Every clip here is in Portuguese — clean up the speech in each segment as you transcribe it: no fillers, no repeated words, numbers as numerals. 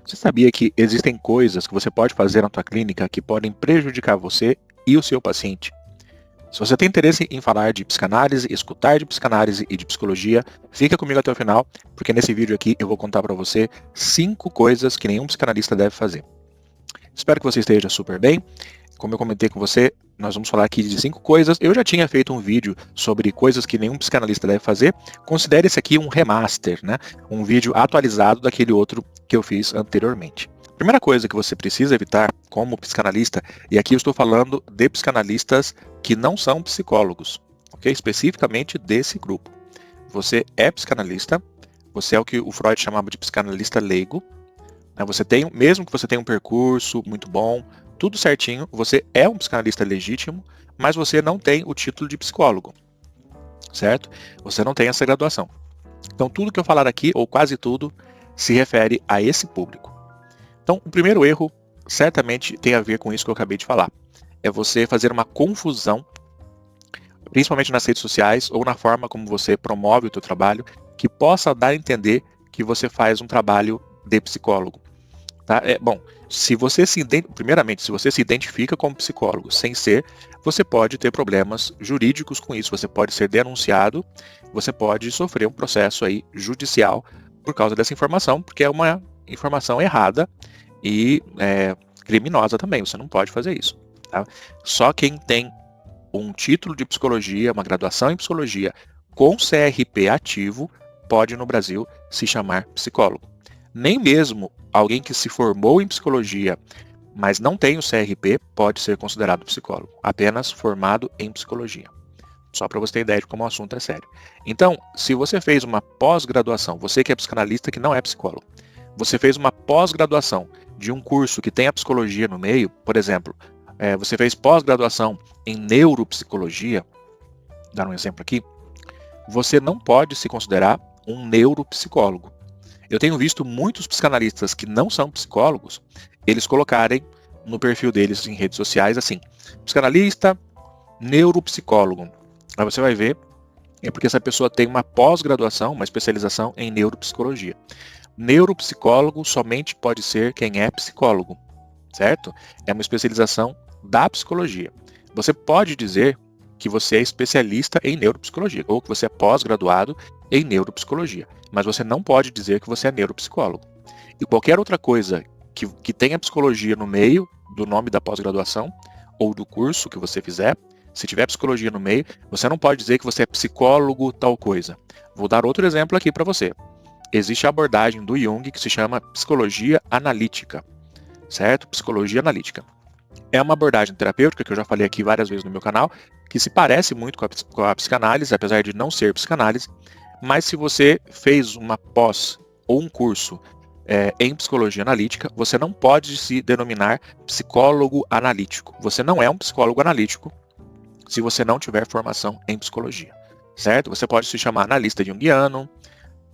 Você sabia que existem coisas que você pode fazer na tua clínica que podem prejudicar você e o seu paciente? Se você tem interesse em falar de psicanálise, escutar de psicanálise e de psicologia, fica comigo até o final, porque nesse vídeo aqui eu vou contar para você 5 coisas que nenhum psicanalista deve fazer. Espero que você esteja super bem. Como eu comentei com você, nós vamos falar aqui de 5 coisas. Eu já tinha feito um vídeo sobre coisas que nenhum psicanalista deve fazer. Considere esse aqui um remaster, né? Um vídeo atualizado daquele outro que eu fiz anteriormente. Primeira coisa que você precisa evitar como psicanalista, e aqui eu estou falando de psicanalistas que não são psicólogos, ok? Especificamente desse grupo. Você é psicanalista, você é o que o Freud chamava de psicanalista leigo, né? Mesmo que você tenha um percurso muito bom, tudo certinho, você é um psicanalista legítimo, mas você não tem o título de psicólogo, certo? Você não tem essa graduação. Então tudo que eu falar aqui, ou quase tudo, se refere a esse público. Então, o primeiro erro certamente tem a ver com isso que eu acabei de falar. É você fazer uma confusão, principalmente nas redes sociais ou na forma como você promove o seu trabalho, que possa dar a entender que você faz um trabalho de psicólogo. Tá? Bom, primeiramente, se você se identifica como psicólogo sem ser, você pode ter problemas jurídicos com isso. Você pode ser denunciado, você pode sofrer um processo aí judicial por causa dessa informação, porque é uma informação errada e criminosa também. Você não pode fazer isso. Tá? Só quem tem um título de psicologia, uma graduação em psicologia com CRP ativo, pode no Brasil se chamar psicólogo. Nem mesmo alguém que se formou em psicologia, mas não tem o CRP, pode ser considerado psicólogo. Apenas formado em psicologia. Só para você ter ideia de como o assunto é sério. Então, se você fez uma pós-graduação, você que é psicanalista que não é psicólogo, você fez uma pós-graduação de um curso que tem a psicologia no meio, por exemplo, você fez pós-graduação em neuropsicologia, vou dar um exemplo aqui, você não pode se considerar um neuropsicólogo. Eu tenho visto muitos psicanalistas que não são psicólogos, eles colocarem no perfil deles em redes sociais assim, psicanalista, neuropsicólogo. Aí você vai ver, é porque essa pessoa tem uma pós-graduação, uma especialização em neuropsicologia. Neuropsicólogo somente pode ser quem é psicólogo, certo? É uma especialização da psicologia. Você pode dizer que você é especialista em neuropsicologia, ou que você é pós-graduado em neuropsicologia, mas você não pode dizer que você é neuropsicólogo. E qualquer outra coisa que tenha psicologia no meio do nome da pós-graduação, ou do curso que você fizer, se tiver psicologia no meio, você não pode dizer que você é psicólogo tal coisa. Vou dar outro exemplo aqui para você. Existe a abordagem do Jung que se chama psicologia analítica, certo? Psicologia analítica. É uma abordagem terapêutica, que eu já falei aqui várias vezes no meu canal, que se parece muito com a psicanálise, apesar de não ser psicanálise, mas se você fez uma pós ou um curso em psicologia analítica, você não pode se denominar psicólogo analítico. Você não é um psicólogo analítico se você não tiver formação em psicologia, certo? Você pode se chamar analista junguiano,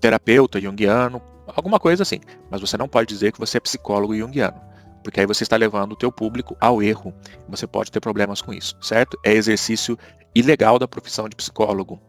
terapeuta junguiano, alguma coisa assim, mas você não pode dizer que você é psicólogo junguiano, porque aí você está levando o teu público ao erro, você pode ter problemas com isso, certo? É exercício ilegal da profissão de psicólogo.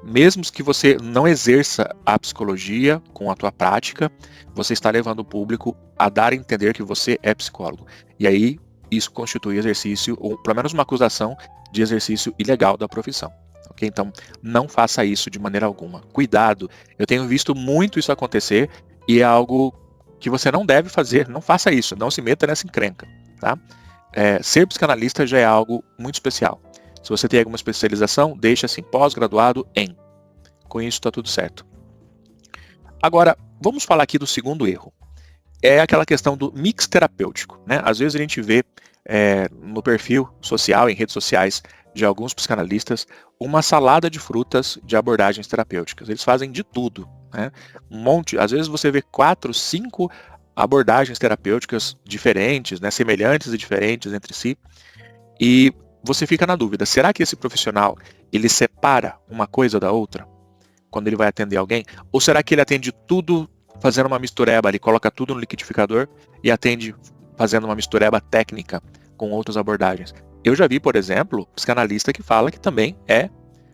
Mesmo que você não exerça a psicologia com a tua prática, você está levando o público a dar a entender que você é psicólogo. E aí, isso constitui exercício, ou pelo menos uma acusação de exercício ilegal da profissão. Okay? Então, não faça isso de maneira alguma. Cuidado, eu tenho visto muito isso acontecer e é algo que você não deve fazer. Não faça isso, não se meta nessa encrenca. Tá? Ser psicanalista já é algo muito especial. Se você tem alguma especialização, deixa assim, pós-graduado em. Com isso está tudo certo. Agora, vamos falar aqui do segundo erro. É aquela questão do mix terapêutico, né? Às vezes a gente vê no perfil social, em redes sociais, de alguns psicanalistas, uma salada de frutas de abordagens terapêuticas. Eles fazem de tudo, né? Um monte, às vezes você vê 4, 5 abordagens terapêuticas diferentes, né? Semelhantes e diferentes entre si, e você fica na dúvida, será que esse profissional, ele separa uma coisa da outra, quando ele vai atender alguém? Ou será que ele atende tudo fazendo uma mistureba, ele coloca tudo no liquidificador e atende fazendo uma mistureba técnica com outras abordagens? Eu já vi, por exemplo, psicanalista que fala que também é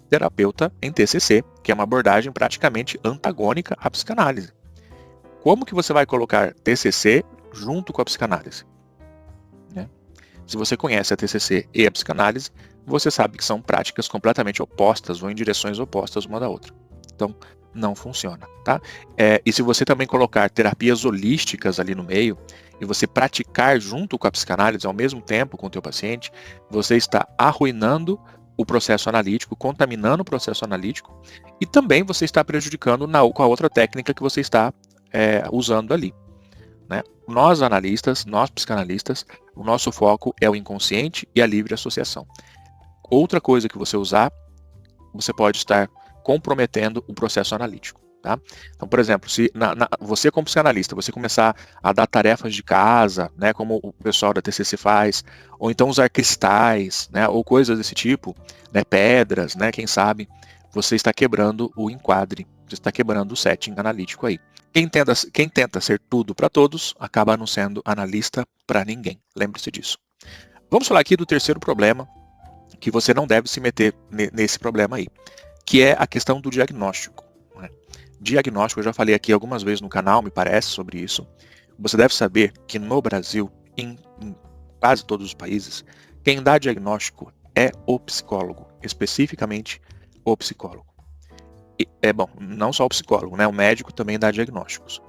terapeuta em TCC, que é uma abordagem praticamente antagônica à psicanálise. como que você vai colocar TCC junto com a psicanálise? Né? Se você conhece a TCC e a psicanálise, você sabe que são práticas completamente opostas ou em direções opostas uma da outra. Então, não funciona, tá? E se você também colocar terapias holísticas ali no meio, e você praticar junto com a psicanálise ao mesmo tempo com o teu paciente, você está arruinando o processo analítico, contaminando o processo analítico, e também você está prejudicando com a outra técnica que você está usando ali. Né? Nós analistas, nós psicanalistas, o nosso foco é o inconsciente e a livre associação. Outra coisa que você usar, você pode estar comprometendo o processo analítico. Tá? Então, por exemplo, se você como psicanalista, você começar a dar tarefas de casa, né, como o pessoal da TCC faz, ou então usar cristais, né, ou coisas desse tipo, né, pedras, né, quem sabe, você está quebrando o enquadre, você está quebrando o setting analítico aí. Quem tenta ser tudo para todos, acaba não sendo analista para ninguém. Lembre-se disso. Vamos falar aqui do terceiro problema, que você não deve se meter nesse problema aí, que é a questão do diagnóstico. Né? Diagnóstico, eu já falei aqui algumas vezes no canal, me parece, sobre isso. Você deve saber que no Brasil, em quase todos os países, quem dá diagnóstico é o psicólogo, especificamente o psicólogo. Bom, não só o psicólogo, né? O médico também dá diagnósticos.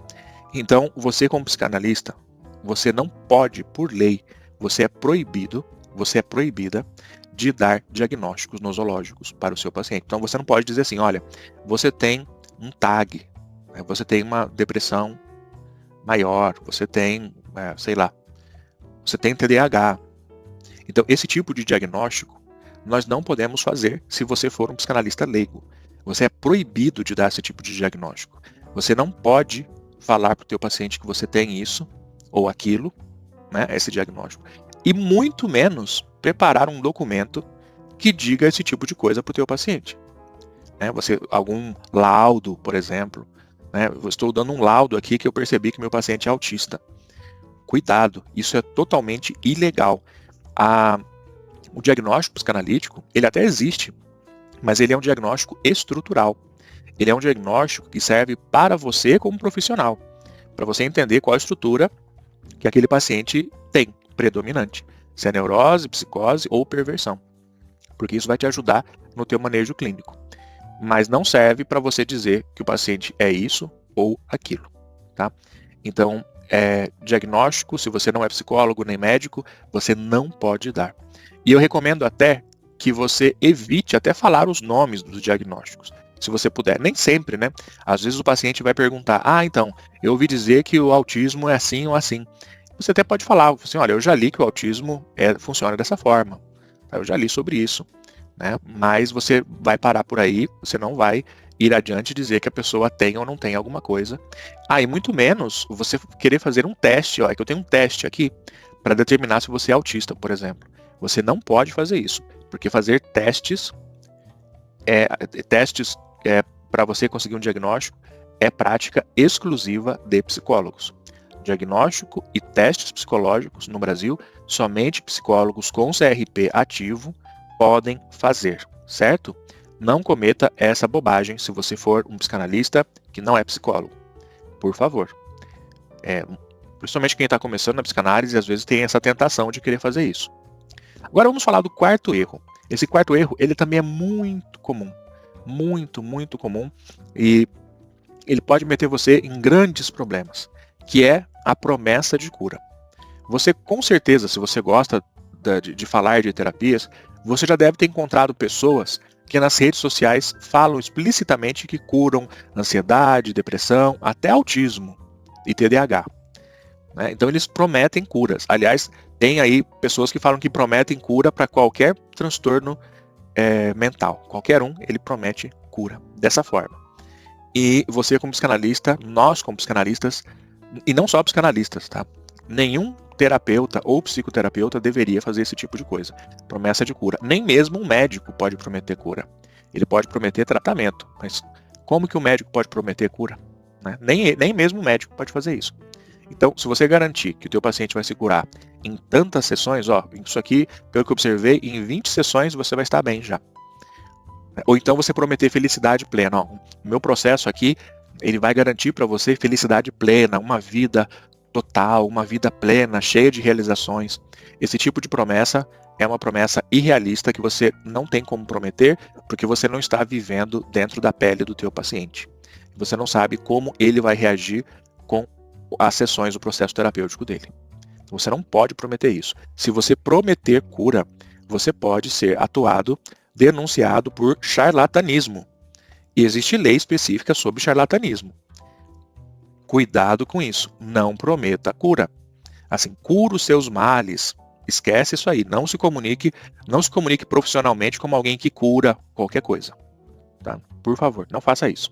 Então, você como psicanalista, você não pode, por lei, você é proibida de dar diagnósticos nosológicos para o seu paciente. Então, você não pode dizer assim, olha, você tem um TAG, né? Você tem uma depressão maior, você tem, sei lá, você tem TDAH. Então, esse tipo de diagnóstico nós não podemos fazer se você for um psicanalista leigo. Você é proibido de dar esse tipo de diagnóstico. Você não pode falar para o teu paciente que você tem isso ou aquilo, né, esse diagnóstico. E muito menos preparar um documento que diga esse tipo de coisa para o teu paciente. Né, algum laudo, por exemplo. Né, eu estou dando um laudo aqui que eu percebi que meu paciente é autista. Cuidado, isso é totalmente ilegal. O diagnóstico psicanalítico, ele até existe, mas ele é um diagnóstico estrutural. Ele é um diagnóstico que serve para você como profissional, para você entender qual a estrutura que aquele paciente tem, predominante. Se é neurose, psicose ou perversão. Porque isso vai te ajudar no teu manejo clínico. Mas não serve para você dizer que o paciente é isso ou aquilo. Tá? Então, diagnóstico, se você não é psicólogo nem médico, você não pode dar. E eu recomendo até que você evite até falar os nomes dos diagnósticos, se você puder. Nem sempre, né? Às vezes o paciente vai perguntar, então, eu ouvi dizer que o autismo é assim ou assim. Você até pode falar, assim, olha, eu já li que o autismo funciona dessa forma. Eu já li sobre isso. Né? Mas você vai parar por aí, você não vai ir adiante e dizer que a pessoa tem ou não tem alguma coisa. E muito menos você querer fazer um teste, que eu tenho um teste aqui para determinar se você é autista, por exemplo. Você não pode fazer isso. Porque fazer testes para você conseguir um diagnóstico é prática exclusiva de psicólogos. Diagnóstico e testes psicológicos no Brasil, somente psicólogos com CRP ativo podem fazer, certo? Não cometa essa bobagem se você for um psicanalista que não é psicólogo. Por favor. Principalmente quem está começando na psicanálise, às vezes tem essa tentação de querer fazer isso. Agora vamos falar do quarto erro. Esse quarto erro, ele também é muito comum. Muito, muito comum. E ele pode meter você em grandes problemas, que é a promessa de cura. Você, com certeza, se você gosta de falar de terapias, você já deve ter encontrado pessoas que nas redes sociais falam explicitamente que curam ansiedade, depressão, até autismo e TDAH. Né? Então eles prometem curas. Aliás, tem aí pessoas que falam que prometem cura para qualquer transtorno mental. Qualquer um, ele promete cura dessa forma. E você como psicanalista, nós como psicanalistas, e não só psicanalistas, tá? Nenhum terapeuta ou psicoterapeuta deveria fazer esse tipo de coisa. Promessa de cura. Nem mesmo um médico pode prometer cura. Ele pode prometer tratamento. Mas como que o médico pode prometer cura? Né? Nem mesmo o médico pode fazer isso. Então, se você garantir que o teu paciente vai se curar em tantas sessões, isso aqui, pelo que eu observei, em 20 sessões você vai estar bem já. Ou então você prometer felicidade plena. O meu processo aqui, Ele vai garantir para você felicidade plena, uma vida total, uma vida plena, cheia de realizações. Esse tipo de promessa é uma promessa irrealista que você não tem como prometer, porque você não está vivendo dentro da pele do teu paciente. Você não sabe como ele vai reagir com as sessões do processo terapêutico dele. Você não pode prometer isso. Se você prometer cura, você pode ser atuado, denunciado por charlatanismo. E existe lei específica sobre charlatanismo. Cuidado com isso. Não prometa cura. Assim, cura os seus males. Esquece isso aí. Não se comunique profissionalmente como alguém que cura qualquer coisa. Tá? Por favor, não faça isso.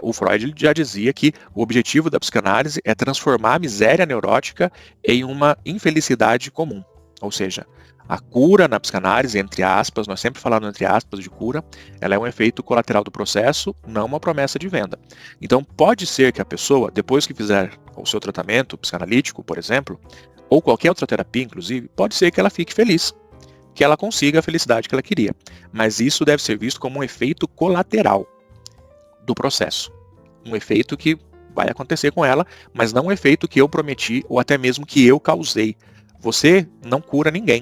O Freud já dizia que o objetivo da psicanálise é transformar a miséria neurótica em uma infelicidade comum. Ou seja, a cura na psicanálise, entre aspas, nós sempre falamos entre aspas de cura, ela é um efeito colateral do processo, não uma promessa de venda. Então pode ser que a pessoa, depois que fizer o seu tratamento psicanalítico, por exemplo, ou qualquer outra terapia, inclusive, pode ser que ela fique feliz, que ela consiga a felicidade que ela queria. Mas isso deve ser visto como um efeito colateral do processo. Um efeito que vai acontecer com ela, mas não um efeito que eu prometi ou até mesmo que eu causei. Você não cura ninguém.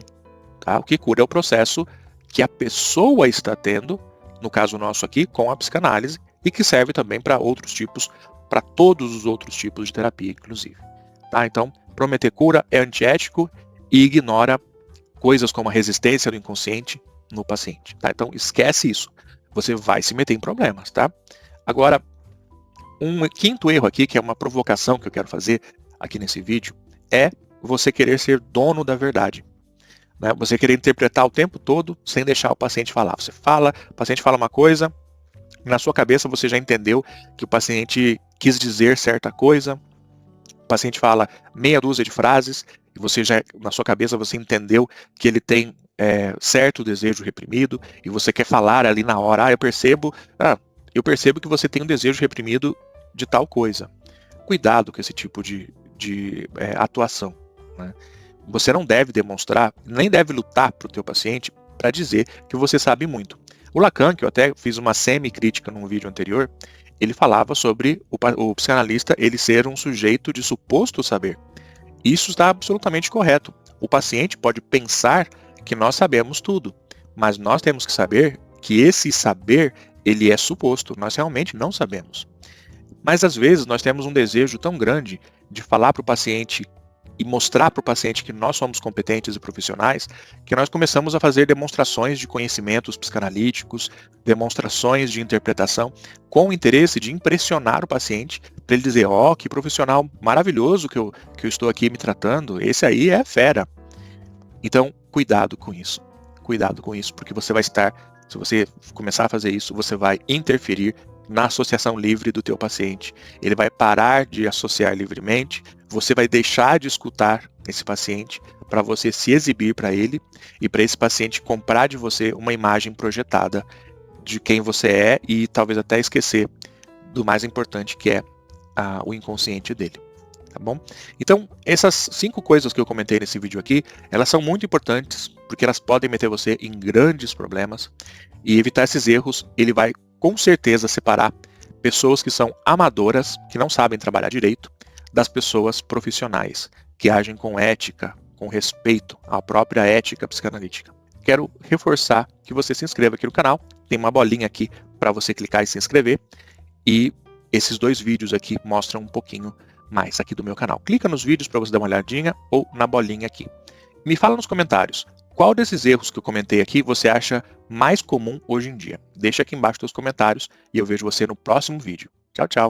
Tá? O que cura é o processo que a pessoa está tendo, no caso nosso aqui, com a psicanálise, e que serve também para outros tipos, para todos os outros tipos de terapia, inclusive. Tá? Então, prometer cura é antiético e ignora coisas como a resistência do inconsciente no paciente. Tá? Então, esquece isso. Você vai se meter em problemas, tá? Agora, um quinto erro aqui, que é uma provocação que eu quero fazer aqui nesse vídeo, é você querer ser dono da verdade. Né? Você querer interpretar o tempo todo sem deixar o paciente falar. Você fala, o paciente fala uma coisa, na sua cabeça você já entendeu que o paciente quis dizer certa coisa, o paciente fala meia dúzia de frases, e você já, na sua cabeça, você entendeu que ele tem certo desejo reprimido, e você quer falar ali na hora, eu percebo que você tem um desejo reprimido de tal coisa. Cuidado com esse tipo de atuação. Né? Você não deve demonstrar, nem deve lutar para o teu paciente para dizer que você sabe muito. O Lacan, que eu até fiz uma semi-crítica num vídeo anterior, ele falava sobre o psicanalista ele ser um sujeito de suposto saber. Isso está absolutamente correto. O paciente pode pensar que nós sabemos tudo, mas nós temos que saber que esse saber ele é suposto, nós realmente não sabemos. Mas às vezes nós temos um desejo tão grande de falar para o paciente e mostrar para o paciente que nós somos competentes e profissionais, que nós começamos a fazer demonstrações de conhecimentos psicanalíticos, demonstrações de interpretação, com o interesse de impressionar o paciente, para ele dizer, que profissional maravilhoso que eu estou aqui me tratando, esse aí é fera. Então, cuidado com isso, porque você vai estar, se você começar a fazer isso, você vai interferir na associação livre do teu paciente. Ele vai parar de associar livremente, você vai deixar de escutar esse paciente para você se exibir para ele e para esse paciente comprar de você uma imagem projetada de quem você é e talvez até esquecer do mais importante que é o inconsciente dele. Tá bom? Então, essas 5 coisas que eu comentei nesse vídeo aqui, elas são muito importantes porque elas podem meter você em grandes problemas e evitar esses erros, ele vai com certeza separar pessoas que são amadoras, que não sabem trabalhar direito, das pessoas profissionais, que agem com ética, com respeito à própria ética psicanalítica. Quero reforçar que você se inscreva aqui no canal, tem uma bolinha aqui para você clicar e se inscrever, e esses 2 vídeos aqui mostram um pouquinho mais aqui do meu canal. Clica nos vídeos para você dar uma olhadinha ou na bolinha aqui. Me fala nos comentários, qual desses erros que eu comentei aqui você acha mais comum hoje em dia? Deixa aqui embaixo nos comentários e eu vejo você no próximo vídeo. Tchau, tchau!